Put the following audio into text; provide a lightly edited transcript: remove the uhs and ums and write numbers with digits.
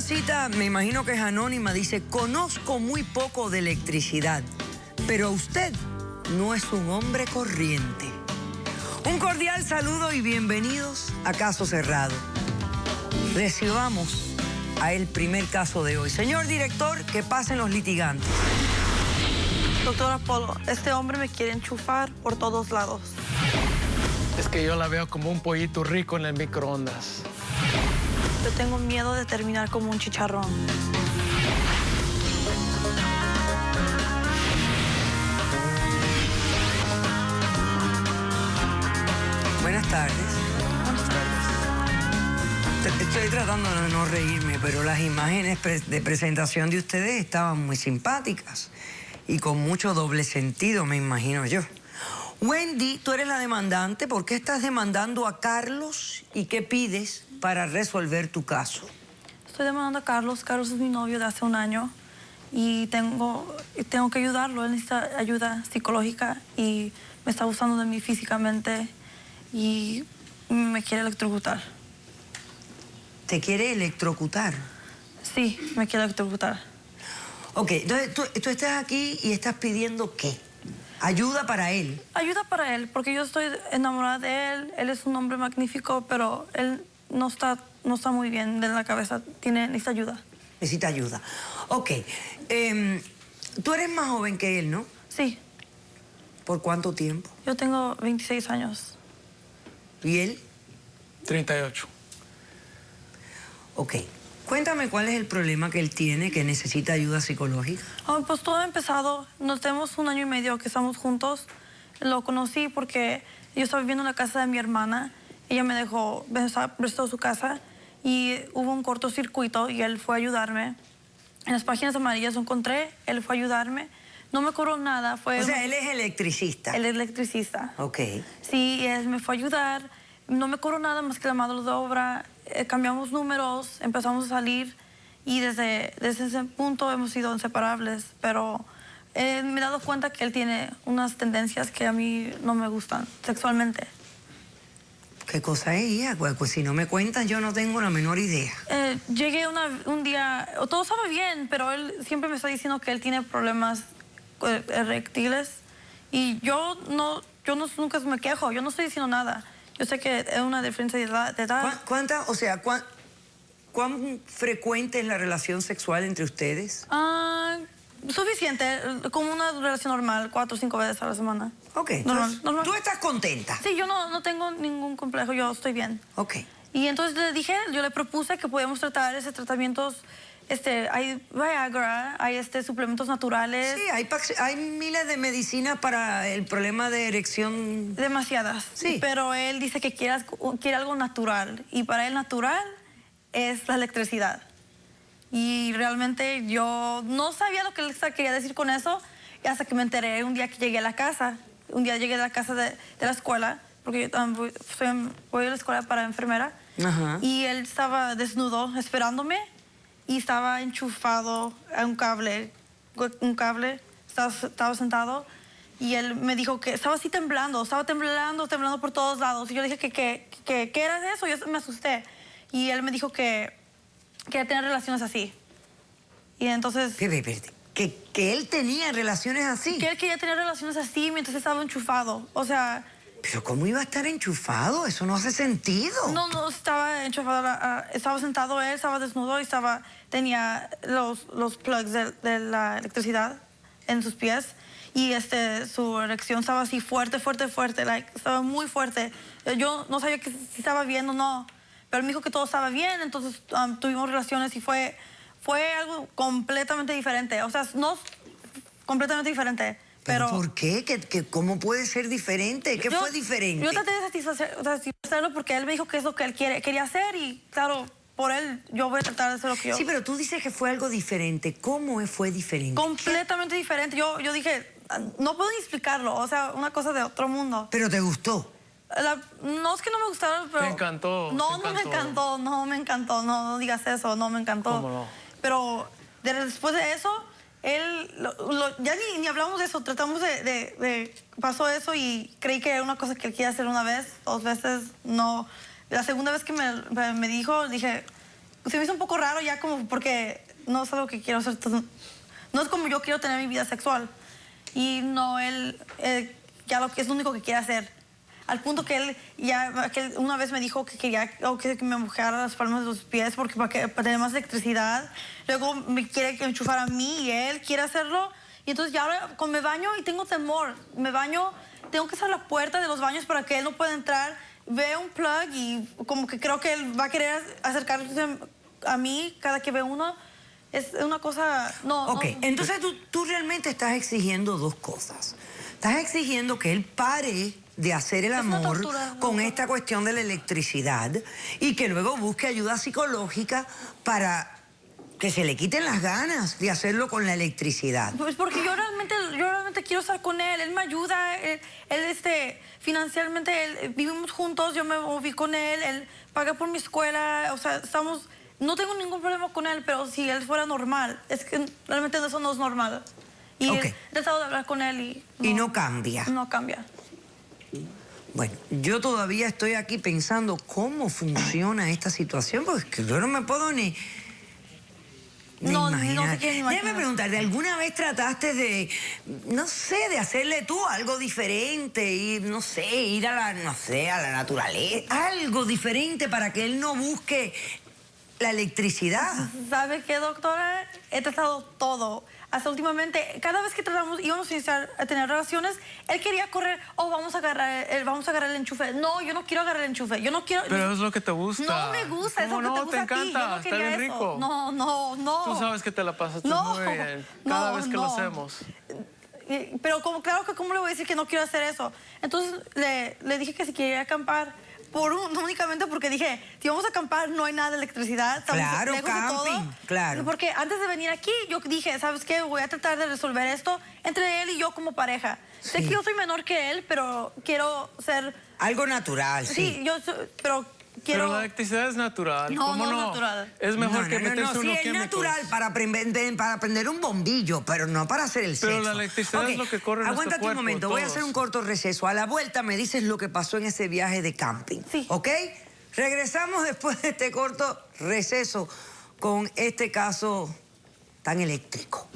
jovencita, me imagino que es anónima, dice, conozco muy poco de electricidad, pero usted no es un hombre corriente. Un cordial saludo y bienvenidos a Caso Cerrado. Recibamos a el primer caso de hoy. Señor director, que pasen los litigantes. Doctora Polo, este hombre me quiere enchufar por todos lados. Es que yo la veo como un pollito rico en el microondas. Yo tengo miedo de terminar como un chicharrón. Buenas tardes. Buenas tardes. Estoy tratando de no reírme, pero las imágenes de presentación de ustedes estaban muy simpáticas y con mucho doble sentido, me imagino yo. Wendy, tú eres la demandante. ¿Por qué estás demandando a Carlos y qué pides para resolver tu caso? Estoy demandando a Carlos. Carlos es mi novio de hace un año y tengo que ayudarlo. Él necesita ayuda psicológica y me está abusando de mí físicamente y me quiere electrocutar. ¿Te quiere electrocutar? Sí, me quiere electrocutar. Ok, entonces tú estás aquí y estás pidiendo ¿qué? Ayuda para él. Ayuda para él, porque yo estoy enamorada de él. Él es un hombre magnífico, pero él no está muy bien de la cabeza. Necesita ayuda. Necesita ayuda. Ok. Tú eres más joven que él, ¿no? Sí, ¿Por cuánto tiempo? yo tengo 26 años. ¿Y él? 38. Ok. Cuéntame cuál es el problema que él tiene, que necesita ayuda psicológica. Pues todo ha empezado. Nos tenemos un año y medio que estamos juntos. Lo conocí porque yo estaba viviendo en la casa de mi hermana. Ella me prestó su casa y hubo un cortocircuito y él fue a ayudarme. En las páginas amarillas lo encontré, él fue a ayudarme. No me cobró nada. O sea, él es electricista. Él es electricista. Ok. Sí, él me fue a ayudar. No me cobró nada más que la mano de obra. Cambiamos números, empezamos a salir y desde ese punto hemos sido inseparables. Pero me he dado cuenta que él tiene unas tendencias que a mí no me gustan sexualmente. ¿Qué cosa es ella? Pues si no me cuentas, yo no tengo la menor idea. Llegué un día, todo estaba bien, pero él siempre me está diciendo que él tiene problemas eréctiles y yo nunca me quejo, yo no estoy diciendo nada. Yo sé que es una diferencia de edad. ¿Cuán frecuente es la relación sexual entre ustedes? Suficiente, como una relación normal, 4 o 5 veces a la semana. Ok, normal. ¿Tú estás contenta? Sí, yo no tengo ningún complejo, yo estoy bien. Ok. Y entonces yo le propuse que podíamos tratar ese tratamientos, hay Viagra, hay suplementos naturales. Sí, hay miles de medicinas para el problema de erección. Demasiadas. Sí. Pero él dice que quiere algo natural. Y para él natural es la electricidad. Y realmente yo no sabía lo que él quería decir con eso. Y hasta que me enteré un día que llegué a la casa. Un día llegué a la casa de la escuela. Porque yo voy a la escuela para enfermera. Ajá. Y él estaba desnudo esperándome. Y estaba enchufado a un cable. Estaba sentado. Y él me dijo que estaba así temblando por todos lados. Y yo le dije ¿qué era eso? Yo me asusté. Y él me dijo que quería tener relaciones así. Y entonces... Espérate. ¿Que él tenía relaciones así? Que él quería tener relaciones así mientras estaba enchufado. O sea... ¿Pero cómo iba a estar enchufado? Eso no hace sentido. No estaba enchufado. Estaba sentado él, estaba desnudo y tenía los plugs de la electricidad en sus pies. Y su erección estaba así fuerte. Estaba muy fuerte. Yo no sabía si estaba bien o no. Pero él me dijo que todo estaba bien. Entonces tuvimos relaciones y fue algo completamente diferente. O sea, no completamente diferente. ¿Pero por qué? ¿Cómo puede ser diferente? ¿Qué fue diferente? Yo traté de satisfacerlo porque él me dijo que es lo que él quería hacer y claro, por él yo voy a tratar de hacer lo que yo... Sí, pero tú dices que fue algo diferente. ¿Cómo fue diferente? Completamente diferente. Yo dije, no puedo ni explicarlo, o sea, una cosa de otro mundo. ¿Pero te gustó? No es que no me gustara, pero... ¿Te encantó? No me encantó, no digas eso, no me encantó. ¿Cómo no? Pero después de eso... ya ni hablamos de eso, tratamos pasó eso y creí que era una cosa que él quería hacer una vez, 2 veces, no. La segunda vez que me dijo, dije, se me hizo un poco raro ya como porque no es algo que quiero hacer. No es como yo quiero tener mi vida sexual. Y no, él ya lo que es lo único que quiere hacer. Al punto que él ya que una vez me dijo que quería que me mojara las palmas de los pies porque para tener más electricidad. Luego me quiere que enchufar a mí y él quiere hacerlo. Y entonces ya ahora me baño y tengo temor. Me baño, tengo que cerrar la puerta de los baños para que él no pueda entrar. Veo un plug y como que creo que él va a querer acercarse a mí cada que ve uno. Es una cosa... Ok, no. entonces tú realmente estás exigiendo dos cosas. Estás exigiendo que él pare de hacer el una amor tortura, con no. esta cuestión de la electricidad y que luego busque ayuda psicológica para que se le quiten las ganas de hacerlo con la electricidad. Pues porque yo realmente quiero estar con él. Él me ayuda. Él financieramente, vivimos juntos. Yo me moví con él. Él paga por mi escuela. O sea, no tengo ningún problema con él, pero si él fuera normal, es que realmente eso no es normal. Y Ok. he tratado de hablar con él y no cambia. No cambia. Bueno, yo todavía estoy aquí pensando cómo funciona esta situación, porque es que yo no me puedo ni No imaginar. se quiere ni imaginar. Déjame preguntarte, ¿alguna vez trataste de, no sé, de hacerle tú algo diferente? Ir, no sé, ir a la naturaleza, algo diferente para que él no busque la electricidad. ¿Sabe qué, doctora? He tratado todo. Hasta últimamente, cada vez que íbamos a iniciar a tener relaciones, él quería correr, vamos a agarrar el enchufe. No, yo no quiero agarrar el enchufe. Yo no quiero... Pero es lo que te gusta. No me gusta, es lo que te gusta te a ti. Yo encanta, no está quería bien eso. rico. No. Tú sabes que te la pasaste No, muy bien cada vez que lo no. hacemos. Pero claro que cómo le voy a decir que no quiero hacer eso. Entonces le dije que si quería acampar, únicamente porque dije, si vamos a acampar no hay nada de electricidad. Estamos Claro, lejos de todo. camping, claro. Porque antes de venir aquí yo dije, ¿sabes qué? Voy a tratar de resolver esto entre él y yo como pareja. Sé que yo soy menor que él, pero quiero ser... Algo natural, sí. Pero quiero... Pero la electricidad es natural. No, ¿Cómo no no? es natural. Es mejor que meterse sí, unos es químicos. natural para prender un bombillo, pero no para hacer el Pero sexo. la electricidad es lo que corre en nuestro Aguántate un cuerpo, momento, voy a todos. hacer un corto receso. A la vuelta me dices lo que pasó en ese viaje de camping. Sí. ¿Ok? Regresamos después de este corto receso con este caso tan eléctrico.